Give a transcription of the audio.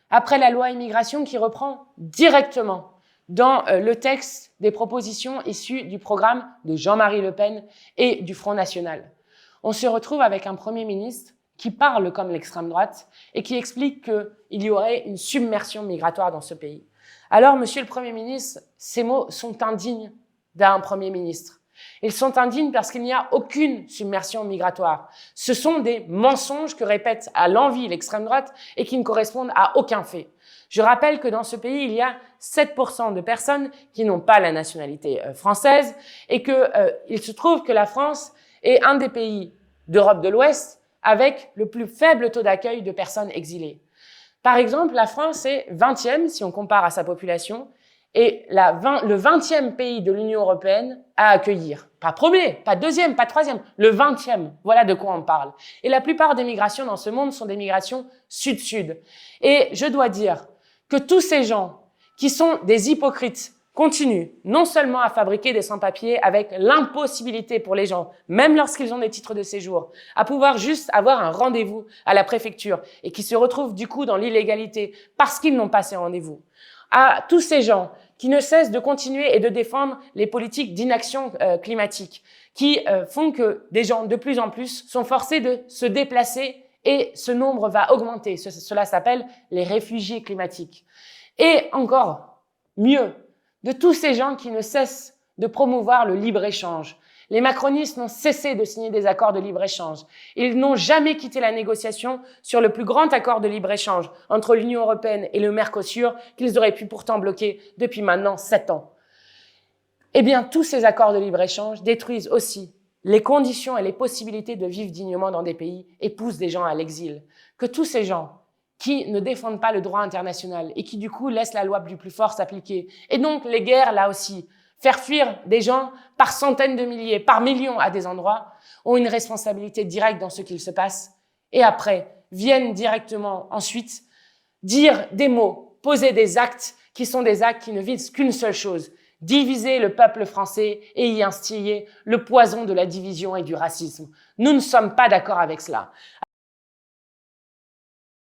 après la loi immigration qui reprend directement dans le texte des propositions issues du programme de Jean-Marie Le Pen et du Front National. On se retrouve avec un Premier ministre qui parle comme l'extrême droite et qui explique qu'il y aurait une submersion migratoire dans ce pays. Alors, Monsieur le Premier ministre, ces mots sont indignes d'un Premier ministre. Ils sont indignes parce qu'il n'y a aucune submersion migratoire. Ce sont des mensonges que répète à l'envi l'extrême droite et qui ne correspondent à aucun fait. Je rappelle que dans ce pays, il y a 7% de personnes qui n'ont pas la nationalité française et qu'il se trouve que la France est un des pays d'Europe de l'Ouest avec le plus faible taux d'accueil de personnes exilées. Par exemple, la France est 20e si on compare à sa population et le 20e pays de l'Union européenne à accueillir. Pas premier, pas deuxième, pas troisième, le 20e. Voilà de quoi on parle. Et la plupart des migrations dans ce monde sont des migrations sud-sud. Et je dois dire que tous ces gens qui sont des hypocrites continuent non seulement à fabriquer des sans-papiers avec l'impossibilité pour les gens, même lorsqu'ils ont des titres de séjour, à pouvoir juste avoir un rendez-vous à la préfecture et qui se retrouvent du coup dans l'illégalité parce qu'ils n'ont pas ces rendez-vous. À tous ces gens qui ne cessent de continuer et de défendre les politiques d'inaction climatique, qui font que des gens de plus en plus sont forcés de se déplacer et ce nombre va augmenter. Cela s'appelle les réfugiés climatiques. Et encore mieux, de tous ces gens qui ne cessent de promouvoir le libre-échange. Les macronistes n'ont cessé de signer des accords de libre-échange. Ils n'ont jamais quitté la négociation sur le plus grand accord de libre-échange entre l'Union européenne et le Mercosur qu'ils auraient pu pourtant bloquer depuis maintenant 7 ans. Eh bien, tous ces accords de libre-échange détruisent aussi les conditions et les possibilités de vivre dignement dans des pays et poussent des gens à l'exil. Que tous ces gens qui ne défendent pas le droit international et qui du coup laissent la loi du plus fort s'appliquer. Et donc les guerres, là aussi, faire fuir des gens par centaines de milliers, par millions à des endroits, ont une responsabilité directe dans ce qu'il se passe. Et après, viennent directement ensuite dire des mots, poser des actes qui sont des actes qui ne visent qu'une seule chose, diviser le peuple français et y instiller le poison de la division et du racisme. Nous ne sommes pas d'accord avec cela.